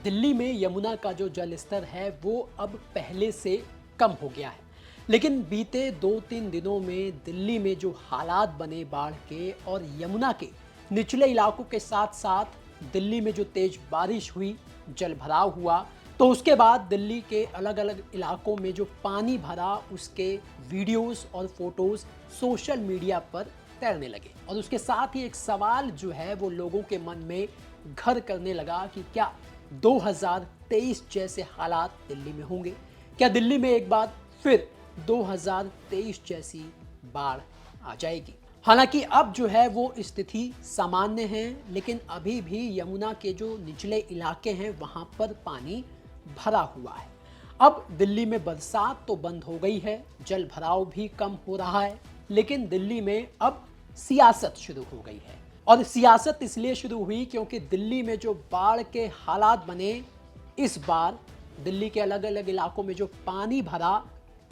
दिल्ली में यमुना का जो जल स्तर है वो अब पहले से कम हो गया है, लेकिन बीते 2-3 दिनों में दिल्ली में जो हालात बने बाढ़ के और यमुना के निचले इलाकों के साथ साथ दिल्ली में जो तेज बारिश हुई, जल भराव हुआ, तो उसके बाद दिल्ली के अलग अलग इलाकों में जो पानी भरा उसके वीडियोस और फोटोज सोशल मीडिया पर तैरने लगे। और उसके साथ ही एक सवाल जो है वो लोगों के मन में घर करने लगा कि क्या 2023 जैसे हालात दिल्ली में होंगे? क्या दिल्ली में एक बार फिर 2023 जैसी बाढ़ आ जाएगी? हालांकि अब जो है वो स्थिति सामान्य है, लेकिन अभी भी यमुना के जो निचले इलाके हैं वहां पर पानी भरा हुआ है। अब दिल्ली में बरसात तो बंद हो गई है, जल भराव भी कम हो रहा है, लेकिन दिल्ली में अब सियासत शुरू हो गई है। और सियासत इसलिए शुरू हुई क्योंकि दिल्ली में जो बाढ़ के हालात बने, इस बार दिल्ली के अलग अलग इलाकों में जो पानी भरा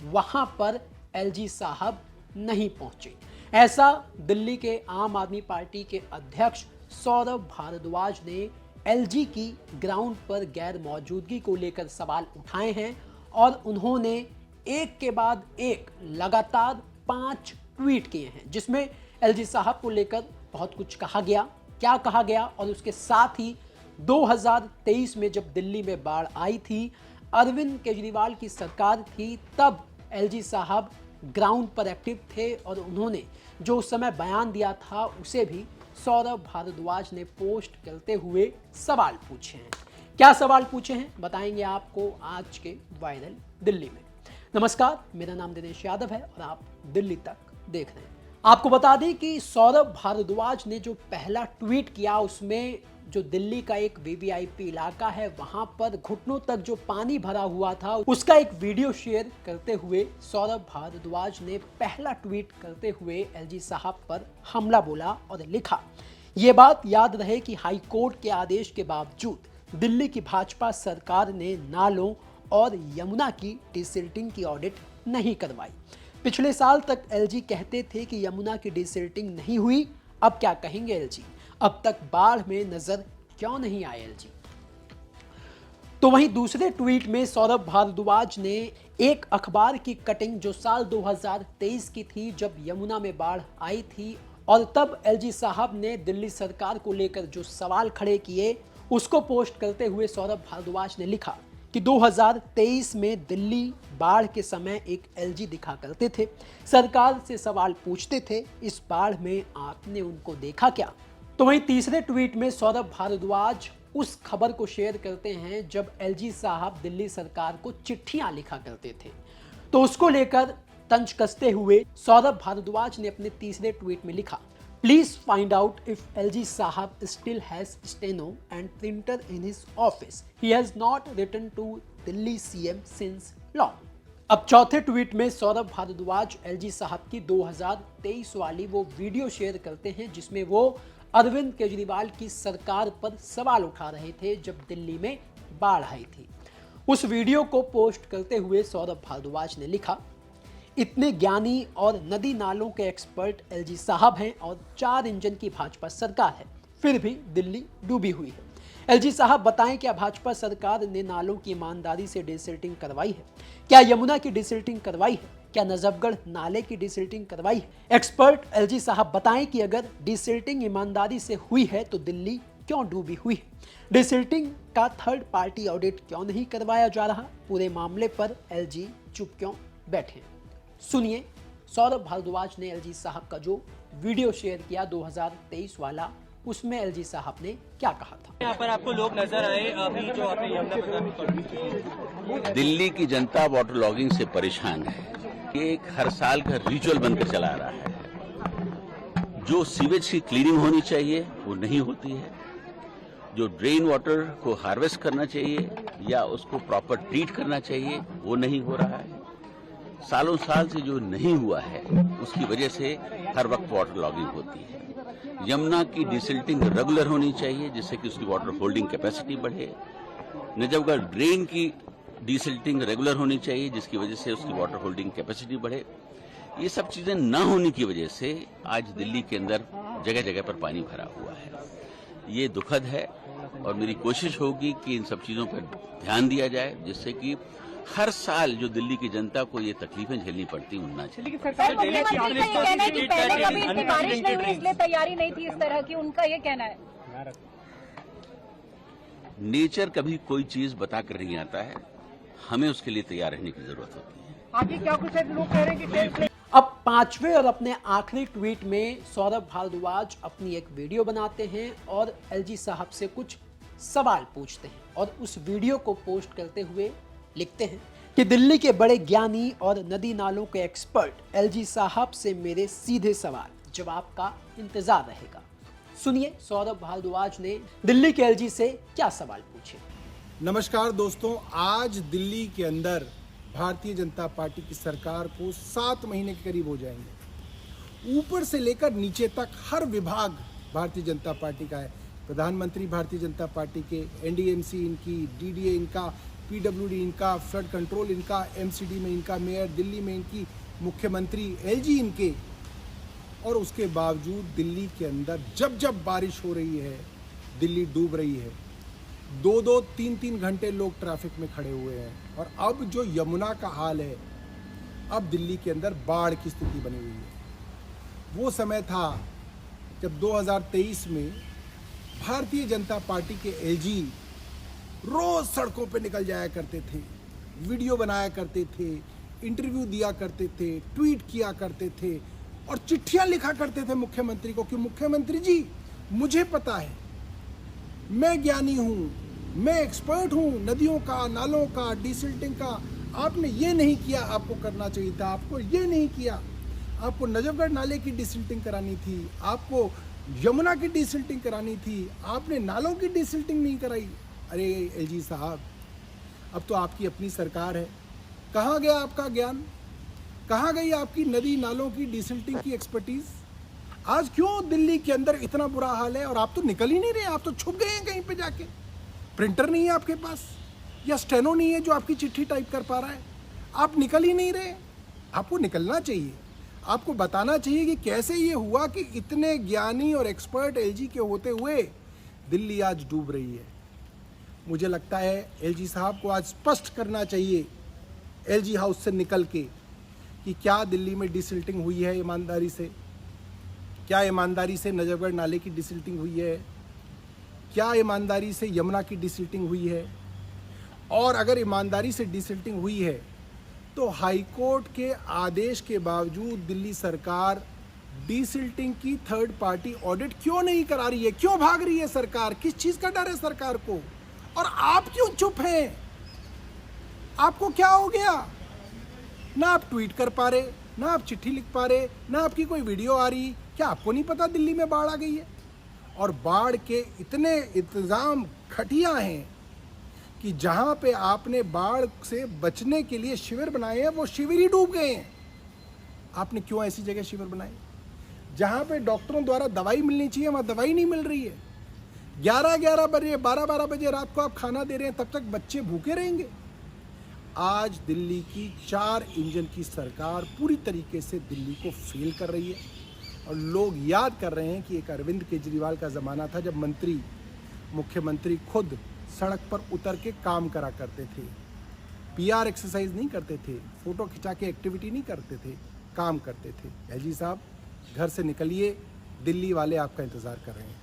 वहां पर एलजी साहब नहीं पहुंचे। ऐसा दिल्ली के आम आदमी पार्टी के अध्यक्ष सौरभ भारद्वाज ने एलजी की ग्राउंड पर गैर मौजूदगी को लेकर सवाल उठाए हैं और उन्होंने एक के बाद एक लगातार 5 ट्वीट किए हैं, जिसमें एलजी साहब को लेकर बहुत कुछ कहा गया। क्या कहा गया? और उसके साथ ही 2023 में जब दिल्ली में बाढ़ आई थी, अरविंद केजरीवाल की सरकार थी, तब एलजी साहब ग्राउंड पर एक्टिव थे और उन्होंने जो उस समय बयान दिया था उसे भी सौरभ भारद्वाज ने पोस्ट करते हुए सवाल पूछे हैं। क्या सवाल पूछे हैं बताएंगे आपको आज के वायरल दिल्ली में। नमस्कार, मेरा नाम दिनेश यादव है और आप दिल्ली तक देख रहे हैं। आपको बता दें कि सौरभ भारद्वाज ने जो पहला ट्वीट किया उसमें जो दिल्ली का एक वीवीआईपी इलाका है वहां पर घुटनों तक जो पानी भरा हुआ था उसका एक वीडियो शेयर करते हुए सौरभ भारद्वाज ने पहला ट्वीट करते हुए एलजी साहब पर हमला बोला और लिखा, ये बात याद रहे कि हाई कोर्ट के आदेश के बावजूद दिल्ली की भाजपा सरकार ने नालों और यमुना की डिसिल्टिंग की ऑडिट नहीं करवाई। पिछले साल तक एलजी कहते थे कि यमुना की डिसिल्टिंग नहीं हुई, अब क्या कहेंगे एलजी? अब तक बाढ़ में नजर क्यों नहीं आए एलजी? तो वहीं दूसरे ट्वीट में सौरभ भारद्वाज ने एक अखबार की कटिंग जो साल 2023 की थी, जब यमुना में बाढ़ आई थी और तब एलजी साहब ने दिल्ली सरकार को लेकर जो सवाल खड़े किए उसको पोस्ट करते हुए सौरभ भारद्वाज ने लिखा कि 2023 में दिल्ली बाढ़ के समय एक एलजी दिखा करते थे, सरकार से सवाल पूछते थे, इस बाढ़ में आपने उनको देखा क्या? तो वहीं तीसरे ट्वीट में सौरभ भारद्वाज उस खबर को शेयर करते हैं जब एलजी साहब दिल्ली सरकार को चिट्ठियां लिखा करते थे, तो उसको लेकर तंज कसते हुए सौरभ भारद्वाज ने अपने तीसरे ट्वीट में लिखा, please find out if LG साहब still has steno and printer in his office, he has not written to Delhi CM since long. अब चौथे ट्वीट में सौरभ भारद्वाज एलजी साहब की 2023 वाली वो वीडियो शेयर करते हैं जिसमें वो अरविंद केजरीवाल की सरकार पर सवाल उठा रहे थे जब दिल्ली में बाढ़ आई थी। उस वीडियो को पोस्ट करते हुए सौरभ भारद्वाज ने लिखा, इतने ज्ञानी और नदी नालों के एक्सपर्ट एलजी साहब हैं और 4 इंजन की भाजपा सरकार है, फिर भी दिल्ली डूबी हुई है। एलजी साहब बताएं, क्या भाजपा सरकार ने नालों की ईमानदारी से डिसिल्टिंग करवाई है? क्या यमुना की डिसिल्टिंग करवाई है? क्या नजफगढ़ नाले की डिसिल्टिंग करवाई है? एक्सपर्ट एलजी साहब बताएं कि अगर डिसिल्टिंग ईमानदारी से हुई है तो दिल्ली क्यों डूबी हुई है? डिसिल्टिंग का थर्ड पार्टी ऑडिट क्यों नहीं करवाया जा रहा? पूरे मामले पर एलजी चुप क्यों बैठे हैं? सुनिए सौरभ भारद्वाज ने एलजी साहब का जो वीडियो शेयर किया 2023 वाला, उसमें एलजी साहब ने क्या कहा था। यहाँ पर आपको लोग नजर आए अभी जो आपने यमुना दिल्ली की जनता वाटर लॉगिंग से परेशान है। ये एक हर साल का रिचुअल बनकर चला रहा है। जो सीवेज की क्लीनिंग होनी चाहिए वो नहीं होती है, जो ड्रेन वाटर को हार्वेस्ट करना चाहिए या उसको प्रॉपर ट्रीट करना चाहिए वो नहीं हो रहा है। सालों साल से जो नहीं हुआ है उसकी वजह से हर वक्त वाटर लॉगिंग होती है। यमुना की डिसिल्टिंग रेगुलर होनी चाहिए जिससे कि उसकी वाटर होल्डिंग कैपेसिटी बढ़े। नजफगढ़ ड्रेन की डिसिल्टिंग रेगुलर होनी चाहिए जिसकी वजह से उसकी वाटर होल्डिंग कैपेसिटी बढ़े। ये सब चीजें न होने की वजह से आज दिल्ली के अंदर जगह जगह पर पानी भरा हुआ है। ये दुखद है और मेरी कोशिश होगी कि इन सब चीज़ों पर ध्यान दिया जाए, जिससे कि हर साल जो दिल्ली की जनता को ये तकलीफें झेलनी पड़ती हैं उनना चाहिए। सर, मुख्यमंत्री का ये कहना है कि पहले कभी इतनी बारिश नहीं हुई, इसलिए तैयारी नहीं थी इस तरह की, उनका ये कहना है। नेचर कभी कोई चीज बता कर नहीं आता है, हमें उसके लिए तैयार रहने की जरूरत होती है। आगे क्या कुछ है, लोग कह रहे हैं कि अब पांचवें और अपने आखिरी ट्वीट में सौरभ भारद्वाज अपनी एक वीडियो बनाते हैं और एलजी साहब से कुछ सवाल पूछते हैं और उस वीडियो को पोस्ट करते हुए लिखते हैं कि दिल्ली के बड़े ज्ञानी और नदी नालों के एक्सपर्ट एलजी साहब से मेरे सीधे सवाल जवाब का इंतजार रहेगा। सुनिए सौरभ भारद्वाज ने दिल्ली के एलजी से क्या सवाल पूछे। नमस्कार दोस्तों, आज दिल्ली के अंदर भारतीय जनता पार्टी की सरकार को 7 महीने के करीब हो जाएंगे। ऊपर से लेकर नीचे तक हर विभाग भारतीय जनता पार्टी का है। प्रधानमंत्री भारतीय जनता पार्टी के, एनडीएमसी इनकी, डीडीए इनका, पीडब्ल्यूडी इनका, फ्लड कंट्रोल इनका, एमसीडी में इनका, मेयर दिल्ली में इनकी, मुख्यमंत्री एलजी इनके। और उसके बावजूद दिल्ली के अंदर जब जब बारिश हो रही है दिल्ली डूब रही है। 2-2, 3-3 घंटे लोग ट्रैफिक में खड़े हुए हैं। और अब जो यमुना का हाल है, अब दिल्ली के अंदर बाढ़ की स्थिति बनी हुई है। वो समय था जब 2023 में भारतीय जनता पार्टी के एलजी रोज सड़कों पे निकल जाया करते थे, वीडियो बनाया करते थे, इंटरव्यू दिया करते थे, ट्वीट किया करते थे और चिट्ठियां लिखा करते थे मुख्यमंत्री को कि मुख्यमंत्री जी मुझे पता है, मैं ज्ञानी हूँ, मैं एक्सपर्ट हूँ नदियों का, नालों का, डिसिल्टिंग का। आपने ये नहीं किया, आपको करना चाहिए था। आपको ये नहीं किया, आपको नजफगढ़ नाले की डिसिल्टिंग करानी थी, आपको यमुना की डिसिल्टिंग करानी थी, आपने नालों की डिसिल्टिंग नहीं कराई। अरे एलजी साहब, अब तो आपकी अपनी सरकार है, कहाँ गया आपका ज्ञान, कहाँ गई आपकी नदी नालों की डिसिल्टिंग की एक्सपर्टीज? आज क्यों दिल्ली के अंदर इतना बुरा हाल है? और आप तो निकल ही नहीं रहे, आप तो छुप गए हैं कहीं पे जाके। प्रिंटर नहीं है आपके पास या स्टेनो नहीं है जो आपकी चिट्ठी टाइप कर पा रहा है, आप निकल ही नहीं रहे। आपको निकलना चाहिए, आपको बताना चाहिए कि कैसे ये हुआ कि इतने ज्ञानी और एक्सपर्ट एलजी के होते हुए दिल्ली आज डूब रही है। मुझे लगता है एलजी साहब को आज स्पष्ट करना चाहिए एलजी हाउस से निकल के कि क्या दिल्ली में डिसिल्टिंग हुई है ईमानदारी से, क्या ईमानदारी से नजफगढ़ नाले की डिसिल्टिंग हुई है, क्या ईमानदारी से यमुना की डिसिल्टिंग हुई है। और अगर ईमानदारी से डिसिल्टिंग हुई है तो हाईकोर्ट के आदेश के बावजूद दिल्ली सरकार डिसिल्टिंग की थर्ड पार्टी ऑडिट क्यों नहीं करा रही है? क्यों भाग रही है सरकार? किस चीज का डर है सरकार को? और आप क्यों चुप हैं? आपको क्या हो गया? ना आप ट्वीट कर पा रहे, ना आप चिट्ठी लिख पा रहे, ना आपकी कोई वीडियो आ रही। क्या आपको नहीं पता दिल्ली में बाढ़ आ गई है? और बाढ़ के इतने इंतजाम घटिया हैं कि जहां पे आपने बाढ़ से बचने के लिए शिविर बनाए हैं वो शिविर ही डूब गए हैं। आपने क्यों ऐसी जगह शिविर बनाए जहां पे डॉक्टरों द्वारा दवाई मिलनी चाहिए, वहां दवाई नहीं मिल रही है। 11-11 बजे, 12-12 बजे रात को आप खाना दे रहे हैं, तब तक बच्चे भूखे रहेंगे। आज दिल्ली की 4 इंजन की सरकार पूरी तरीके से दिल्ली को फेल कर रही है। और लोग याद कर रहे हैं कि एक अरविंद केजरीवाल का ज़माना था जब मुख्यमंत्री खुद सड़क पर उतर के काम करा करते थे, पीआर एक्सरसाइज नहीं करते थे, फोटो खिंचा के एक्टिविटी नहीं करते थे, काम करते थे। एलजी साहब घर से निकलिए, दिल्ली वाले आपका इंतज़ार कर रहे हैं।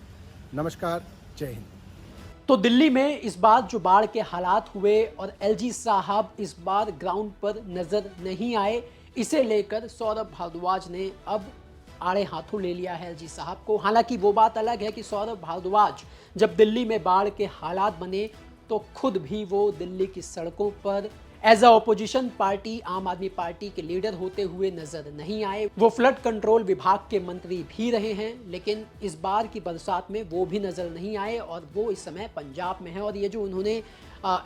नमस्कार, जय हिंद। तो दिल्ली में इस बार जो बाढ़ के हालात हुए और एलजी साहब इस बार ग्राउंड पर नजर नहीं आए, इसे लेकर सौरभ भारद्वाज ने अब आड़े हाथों ले लिया है एलजी साहब को। हालांकि वो बात अलग है कि सौरभ भारद्वाज जब दिल्ली में बाढ़ के हालात बने तो खुद भी वो दिल्ली की सड़कों पर एज अ ऑपोजिशन पार्टी आम आदमी पार्टी के लीडर होते हुए नजर नहीं आए। वो फ्लड कंट्रोल विभाग के मंत्री भी रहे हैं, लेकिन इस बार की बरसात में वो भी नजर नहीं आए और वो इस समय पंजाब में है। और ये जो उन्होंने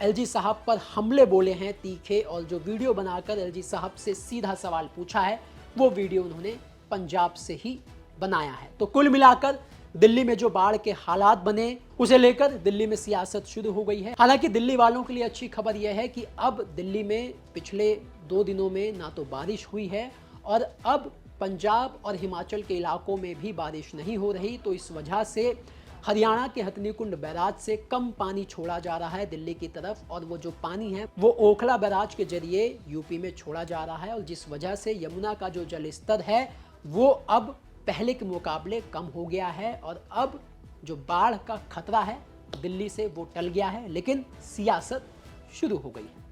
एलजी साहब पर हमले बोले हैं तीखे, और जो वीडियो बनाकर एलजी साहब से सीधा सवाल पूछा है, वो वीडियो उन्होंने पंजाब से ही बनाया है। तो कुल मिलाकर दिल्ली में जो बाढ़ के हालात बने उसे लेकर दिल्ली में सियासत शुरू हो गई है। हालांकि दिल्ली वालों के लिए अच्छी खबर यह है कि अब दिल्ली में पिछले 2 दिनों में ना तो बारिश हुई है और अब पंजाब और हिमाचल के इलाकों में भी बारिश नहीं हो रही। तो इस वजह से हरियाणा के हथनीकुंड बैराज से कम पानी छोड़ा जा रहा है दिल्ली की तरफ, और वो जो पानी है वो ओखला बैराज के जरिए यूपी में छोड़ा जा रहा है, और जिस वजह से यमुना का जो जल स्तर है वो अब पहले के मुकाबले कम हो गया है, और अब जो बाढ़ का खतरा है दिल्ली से वो टल गया है, लेकिन सियासत शुरू हो गई है।